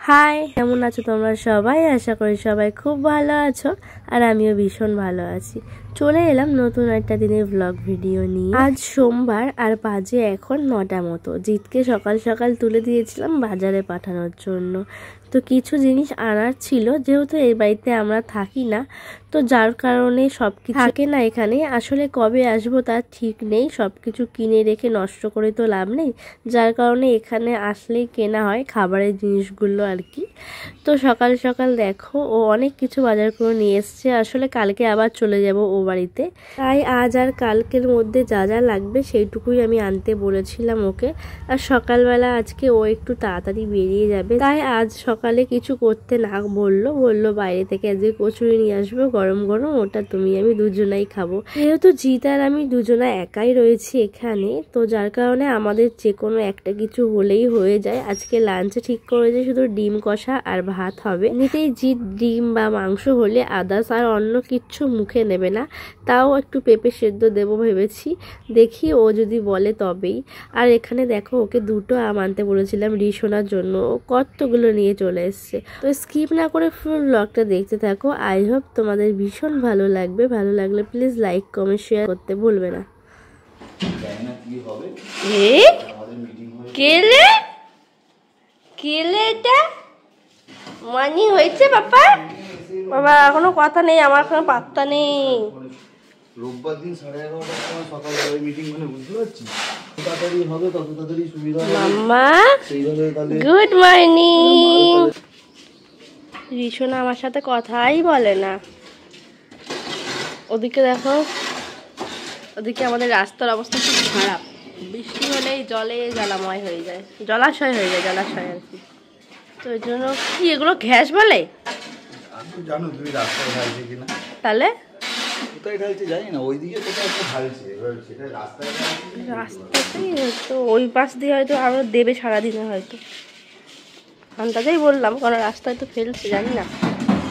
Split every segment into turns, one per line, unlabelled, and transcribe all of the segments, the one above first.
High, কেমন আছো তোমরা সবাই? আশা করি সবাই খুব ভালো আছো আর আমিও ভীষণ ভালো আছি। চলে এলাম নতুন একটা দিনের ব্লগ ভিডিও নিয়ে। আজ সোমবার আর বাজে এখন 9টা মতো। জিতকে সকাল সকাল তুলে দিয়েছিলাম বাজারে পাঠানোর জন্য। তো কিছু জিনিস আনার ছিল, যেহেতু এই বাড়িতে আমরা থাকি না, তো যার কারণে সবকিছু থাকে না এখানে। আসলে কবে আসবো তার ঠিক নেই, সবকিছু কিনে রেখে নষ্ট করে তো লাভ নেই, যার কারণে এখানে আসলেই কেনা হয় খাবারের জিনিসগুলো আর কি। তো সকাল সকাল দেখো ও অনেক কিছু বাজার করে নিয়ে এসছে। আসলে কালকে আবার চলে যাব ও বাড়িতে, তাই আজ আর কালকের মধ্যে যা যা লাগবে সেইটুকুই আমি আনতে বলেছিলাম ওকে। আর সকালবেলা আজকে ও একটু তাড়াতাড়ি বেরিয়ে যাবে, তাই আজ সকালে কিছু করতে না বললো বাইরে থেকে আজকে কচুরি নিয়ে আসবো গরম গরম, ওটা তুমি আমি দুজনাই খাবো। যেহেতু জিত আর আমি দুজনা একাই রয়েছি এখানে, তো যার কারণে আমাদের যে কোনো একটা কিছু হলেই হয়ে যায়। আজকে লাঞ্চে ঠিক করেছে শুধু ডিম কষা আর ভাত হবে। এমনিতেই জিত ডিম বা মাংস হলে আদার্স আর অন্য কিচ্ছু মুখে নেবে না, তাও একটু পেঁপে সেদ্ধ দেবো ভেবেছি, দেখি ও যদি বলে তবেই। আর এখানে দেখো ওকে দুটো আম আনতে বলেছিলাম রিসোনার জন্য, ও কতগুলো নিয়ে চলে এসছে। তো স্কিপ না করে ফুল ব্লগটা দেখতে থাকো। আই হোপ তোমাদের ভীষণ ভালো লাগবে। ভালো লাগলে প্লিজ লাইক কমেন্ট শেয়ার করতে ভুলবে না। কেলে কেলে এটা মানি হয়েছে বাবা? বাবা এখনো কথা নেই, আমার কোনো পাত্তা নেই।
রোববার দিন 11:30টার সময় সকালবেলা মিটিং, মানে বুঝতে পারছি তাড়াতাড়ি হবে তত তাড়াতাড়ি সুবিধা হবে। মাম্মা
গুড মর্নিং। রিসোনা আমার সাথে কথাই বলে না। ওদিকে দেখো, ওদিকে আমাদের রাস্তার অবস্থা খুব খারাপ। বৃষ্টি হলেই জলে জলাময় হয়ে যায়, জলাশয় হয়ে যায়, জলাশয় আর কি। তো ওই জন্য কি এগুলো ঘ্যাস বলে?
জানো তুমি রাস্তায় ঢালছে কিনা?
তাহলে
কোথায় ঢালছে জানি না, ওইদিকে কোথাও একটা ঢালছে, এবার সেটা
রাস্তাতেই হয়তো, ওই পাশ দিয়ে হয়তো আরো দেবে সারাদিনে হয়তো, আন্দাজেই বললাম, কারণ রাস্তায় তো ফেলছে জানি না,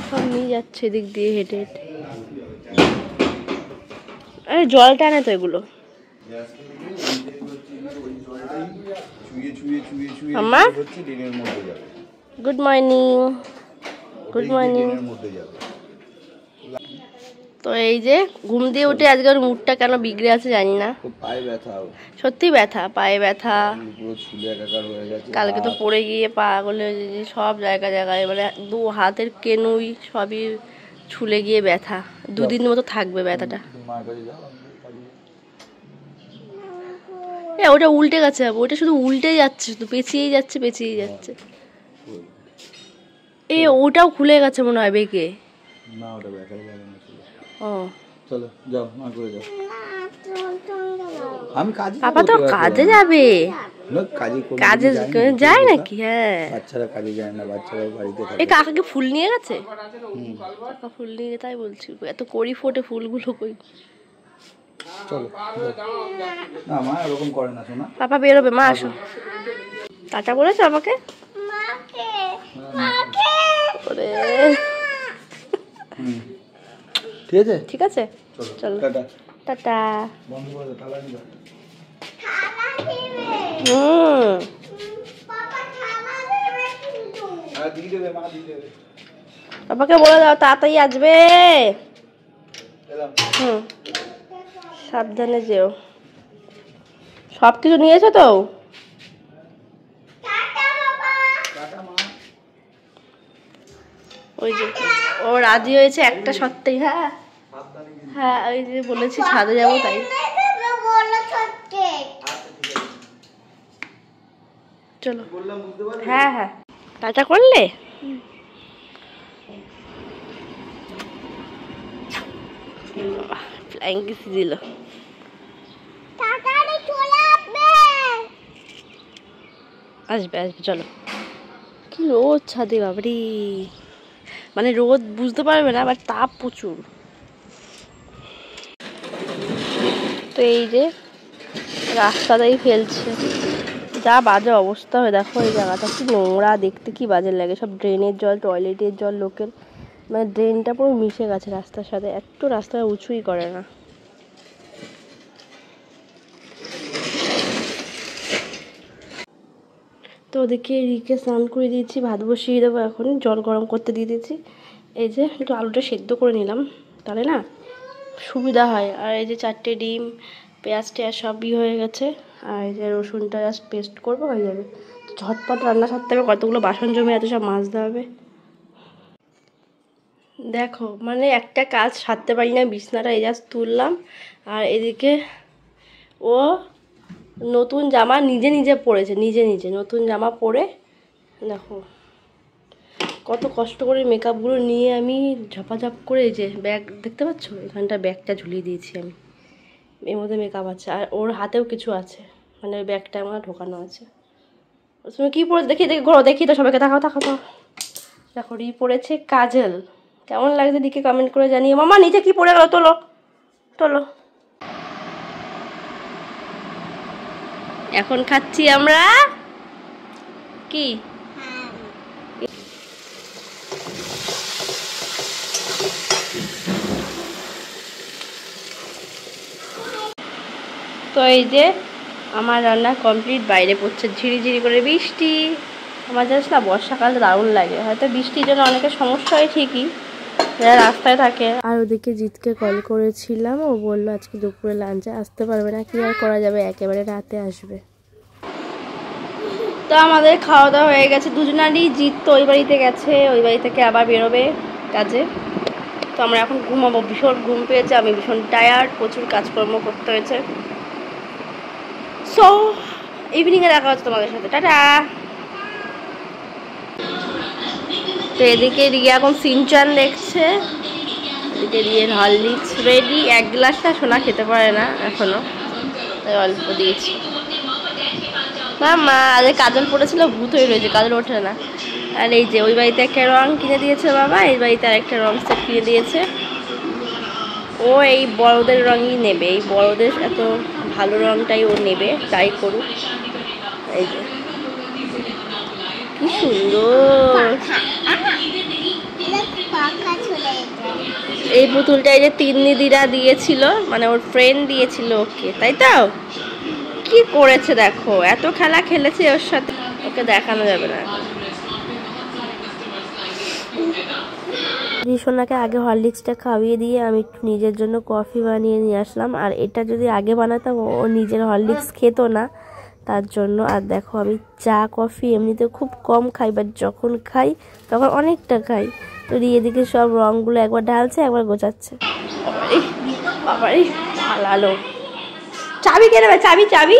সব নিয়ে যাচ্ছে এদিক দিয়ে হেঁটে হেঁটে। আরে জল টানে তো এগুলো। আম্মা গুড মর্নিং। Good morning. তো এই যে ঘুম দিয়ে উঠে আজকে ওর মুডটা কেন বিগড়ে আছে জানি না,
পায়ে ব্যথা,
সত্যি ব্যথা, পায়ে ব্যথা।
পুরো ছুলে একাকার হয়ে গেছে।
কালকে তো পড়ে গিয়ে পা গলে সব জায়গায়, মানে দু হাতের কেনুই সবই ছুলে গিয়ে ব্যথা, দুদিন মতো থাকবে ব্যথাটা। ওটা উল্টে গেছে, ওটা শুধু উল্টেই যাচ্ছে, শুধু পেঁচিয়েই যাচ্ছে, পেঁচিয়েই যাচ্ছে। ওটাও খুলে গেছে মনে হয় বেঁকে।
না ওটা ব্যথা লাগে না।
ও
চলো যাও, মা করে যাও। আমি কাজে,
পাপা তো কাজে যাবে।
কাজে
যায় নাকি? হ্যাঁ,
বাচ্চারা কাজে যায় না, বাচ্চারা বাড়িতে থাকে।
এই কাকাকে ফুল নিয়ে গেছে, কাকা ফুল নিয়ে, তাই বলছি এত কড়ি ফোটে ফুলগুলো কই।
চলো না, মা এরকম করে না শোনা।
পাপা বেরোবে, মা আসো। টাটা বলেছো আমাকে?
ঠিক আছে,
ঠিক আছে, চলো টাটা। পাপাকে বলে দাও তাড়াতাড়ি আসবে। সাবধানে যেও। সব কিছু নিয়েছো তো? ওই যে ও রাজি হয়েছে একটা সত্যি। হ্যাঁ হ্যাঁ, ওই যে বলেছি ছাদে যাবো তাই। চলো, হ্যাঁ হ্যাঁ, টাটা করলে। ফ্লাইং কিস দিল। আসবে আসবে, চলো। কি রোদ ছাদে, বাবারি, মানে রোদ বুঝতে পারবে না, আবার তাপ প্রচুর। তো এই যে রাস্তাতেই ফেলছে, যা বাজে অবস্থা হয়ে দেখো, এই জায়গাটা কি নোংরা, দেখতে কি বাজে লাগে। সব ড্রেনের জল, টয়লেটের জল, লোকের মানে ড্রেনটা পুরো মিশে গেছে রাস্তার সাথে, একটু রাস্তাটা উঁচুই করে না। তো ওদিকে রিকে স্নান করে দিয়েছি, ভাত বসিয়ে দেবো এখন, জল গরম করতে দিয়ে দিয়েছি। এই যে একটু আলুটা সেদ্ধ করে নিলাম, তাহলে না সুবিধা হয়। আর এই যে 4টে ডিম, পেঁয়াজ টেয়াজ সবই হয়ে গেছে। আর এই যে রসুনটা জাস্ট পেস্ট করবো, হয়ে যাবে। ঝটপট রান্না সারতে হবে, কতগুলো বাসন জমে আছে, সব মাজতে হবে। দেখো মানে একটা কাজ সারতে পারি না, বিছনাটা এই জাস্ট তুললাম। আর এদিকে ও নতুন জামা নিজে নিজে পরেছে, নিজে নিজে নতুন জামা পরে দেখো কত কষ্ট করে মেকআপগুলো নিয়ে আমি ঝপাঝপ করে, এই যে ব্যাগ দেখতে পাচ্ছ, এখানটা ব্যাগটা ঝুলিয়ে দিয়েছি আমি, এর মধ্যে মেকআপ আছে। আর ওর হাতেও কিছু আছে, মানে ব্যাগটা আমার ঢোকানো আছে। তুমি কী পরে দেখি দেখি ঘোরো, দেখি তো সবাইকে দেখাও দেখাও তো। দেখো রি পরেছে কাজল, কেমন লাগছে দিকে কমেন্ট করে জানিয়ে। মামা নিচে কি পড়ে গেল, তোলো তোলো। এখন খাচ্ছি আমরা কি, তো এই যে আমার রান্না কমপ্লিট, বাইরে পড়ছে ঝিরিঝিরি করে বৃষ্টি। আমার জানিস না বর্ষাকালে দারুণ লাগে, হয়তো বৃষ্টির জন্য অনেকের সমস্যা হয় ঠিকই, যারা রাস্তায় থাকে। আর ওদিকে জিতকে কল করেছিলাম, ও বললো আজকে দুপুরে লাঞ্চে আসতে পারবে না, কি আর করা যাবে, একেবারে রাতে আসবে। তো আমাদের খাওয়া দাওয়া হয়ে গেছে দুজনারই। জিত তো ওই বাড়িতে গেছে, ওই বাড়ি থেকে আবার বেরোবে কাজে। তো আমরা এখন ঘুমাবো, ভীষণ ঘুম পেয়েছে, আমি ভীষণ টায়ার্ড, প্রচুর কাজকর্ম করতে হয়েছে। সো ইভিনিংয়ে দেখা হচ্ছে তোমাদের সাথে, টাটা। তো এদিকে রিয়া এখন সিনচান দেখছে, এদিকে রিয়ের হরলিক্স রেডি। 1 গ্লাসটা সোনা খেতে পারে না এখনো, তাই অল্প দিয়েছি। মা আজ কাজল পড়েছিল, ভূত হয়ে রয়েছে, কাজল ওঠে না। আর এই যে ওই বাড়িতে একটা রং কিনে দিয়েছে বাবা, এই বাড়িতে আর একটা রং সেট কিনে দিয়েছে। ও এই বড়দের রঙই নেবে, এই বড়দের এত ভালো রংটাই ও নেবে, ট্রাই করুক। এই যে কি সুন্দর এই পুতুলটা, এই যে তিন্নিদিরা দিয়েছিল, মানে ওর ফ্রেন্ড দিয়েছিল ওকে, তাই তো? কি করেছে দেখো, এত খেলা খেলেছে ওর সাথে, ওকে দেখানো যাবে না। রিসোনাকে আগে হরলিক্সটা খাইয়ে দিয়ে আমি একটু নিজের জন্য কফি বানিয়ে নিয়ে আসলাম। আর এটা যদি আগে বানাতাম, ও নিজের হরলিক্স খেত না, তার জন্য। আর দেখো আমি চা কফি এমনিতে খুব কম খাই, বাট যখন খাই তখন অনেকটা খাই। তো এদিকে সব রঙগুলো একবার ঢালছে, একবার গোছাচ্ছে। বাবারে ভালো, চাবি কে নেবে, চাবি চাবি।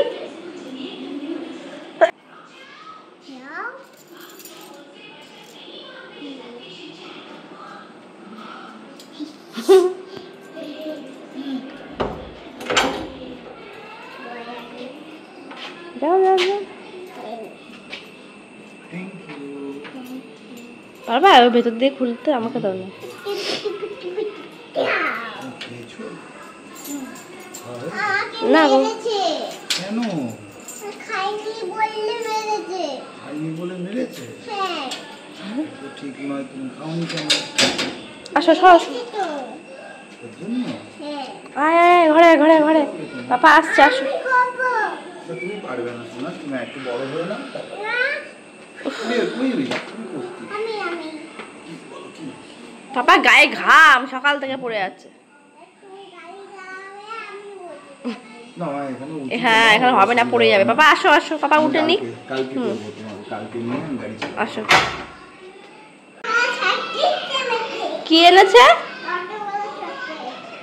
যাও যাও যাও, পারবা ভেতর দিয়ে খুলতে? আমাকে দাও না। না গো,
কেন খাইনি বললে মেরেছে, খাইনি বলে মেরেছে? হ্যাঁ, তো ঠিক নয়, তুমি খাওনি কেন?
আসো সস, আয় আয় ঘরে ঘরে ঘরে, পাপা আসছে, আসো।
তুমি পারবে না শোনা, তুমি একটু বড় হয়ে না।
পাপা গায়ে ঘাম সকাল থেকে পড়ে আছে। হ্যাঁ এখানে হবে না, পড়ে যাবে। পাপা আসো আসো, পাপা উঠে নি, আসো। কি এনেছে?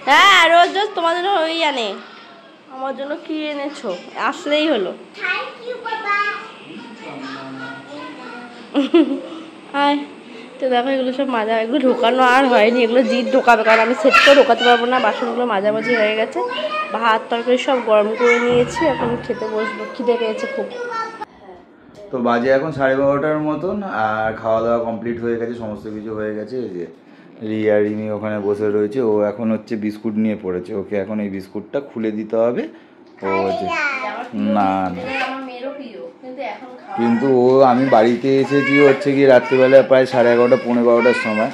হ্যাঁ রোজ রোজ তোমাদের ওই আনে, আমার জন্য কি এনেছো? আসলেই হলো। হাই, তো দেখো এগুলো সব মাজা, এগুলো ঢোকানো আর হয়নি, এগুলো জিদ ঢোকাবে, কারণ আমি সেট করে ঢোকাতে পারবো না। বাসনগুলো মাঝামাঝি হয়ে গেছে, ভাত তরকারি সব গরম করে নিয়েছি, এখন খেতে বসবো, খিদে পেয়েছে খুব।
তো বাজে এখন 12:30টার মতন, আর খাওয়া দাওয়া কমপ্লিট হয়ে গেছে, সমস্ত কিছু হয়ে গেছে। এই যে রিয়া রিমি ওখানে বসে রয়েছে, ও এখন হচ্ছে বিস্কুট নিয়ে পড়েছে, ওকে এখন এই বিস্কুটটা খুলে দিতে হবে। ও হচ্ছে না না, কিন্তু ও আমি বাড়িতে এসেছি হচ্ছে কি রাত্রিবেলা প্রায় 11:30 পৌনে 12টার সময়।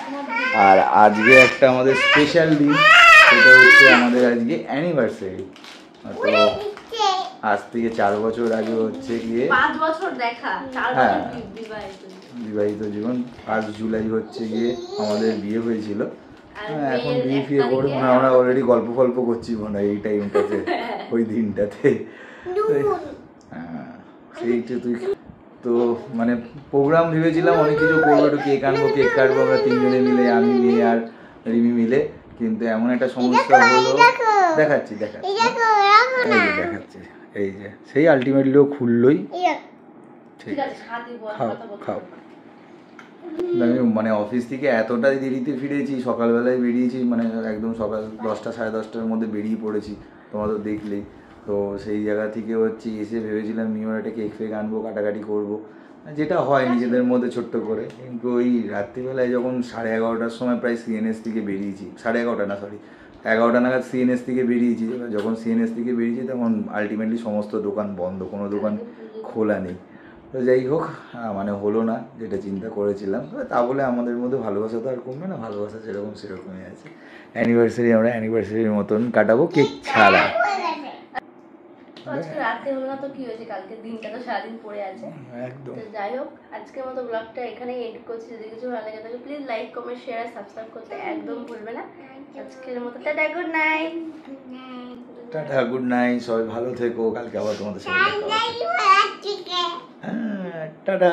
আর আজকে একটা আমাদের স্পেশাল দিন, সেটা হচ্ছে আমাদের আজকে অ্যানিভার্সারি। তো আজ থেকে 4 বছর আগে হচ্ছে গিয়ে
5 বছর দেখা, 4
হ্যাঁ,
বছর
বিবাহিত জীবন। 5 জুলাই হচ্ছে গিয়ে আমাদের বিয়ে হয়েছিল। হ্যাঁ, এখন বিয়ে ফিয়ে করে মনে হয় আমরা অলরেডি গল্প করছি মনে হয় এই টাইমটাতে, ওই দিনটাতে। হ্যাঁ, সেইটা তুই তো মানে প্রোগ্রাম ভেবেছিলাম অনেক কিছু করবো, একটু কেক আনবো, কেক কাটবো আমরা 3 জনে মিলে, আমি মেয়ে আর রিমি মিলে। কিন্তু এমন একটা সমস্যা হলো, দেখাচ্ছি দেখাচ্ছি, এই যে সেই আলটিমেটলি ও খুললোই। ঠিক আছে, খাও। আমি মানে অফিস থেকে এতটাই দেরিতে ফিরেছি, সকালবেলায় বেরিয়েছি, মানে একদম সকাল 10টা সাড়ে 10টার মধ্যে বেরিয়ে পড়েছি, তোমরা তো দেখলেই। তো সেই জায়গা থেকে হচ্ছে এসে ভেবেছিলাম মিওর একটা কেক ফেক আনবো, কাটাকাটি করবো, যেটা হয় নিজেদের মধ্যে ছোট্ট করে। কিন্তু ওই রাত্রিবেলায় যখন 11:30টার সময় প্রায় সিএনএস থেকে বেরিয়েছি, 11:30 না সরি 11টা নাগাদ সিএনএস থেকে বেরিয়েছি। যখন সিএনএস থেকে বেরিয়েছি তখন আলটিমেটলি সমস্ত দোকান বন্ধ, কোনো দোকান খোলা নেই। তো যাই হোক, মানে হলো না যেটা চিন্তা করেছিলাম। তা বলে আমাদের মধ্যে ভালোবাসা তো আর কমবে না, ভালোবাসা যেরকম সেরকমই আছে। অ্যানিভার্সারি আমরা অ্যানিভার্সারির মতন কাটাবো, কেক ছাড়া।
আজকে রাতে হলো না তো কি হয়েছে, কালকে দিনটা তো সারাদিন পড়ে আছে একদম। তো যাই হোক, আজকের মতো ব্লগটা এখানেই এন্ড করছি। যদি কিছু ভালো লাগে তাহলে প্লিজ লাইক, কমেন্ট, শেয়ার আর সাবস্ক্রাইব করতে একদম ভুলবে না। আজকের মতো টাটা, গুড নাইট।
টাটা, গুড নাইট, সবাই ভালো থেকো। কালকে আবার তোমাদের সাথে দেখা হবে। টাটা।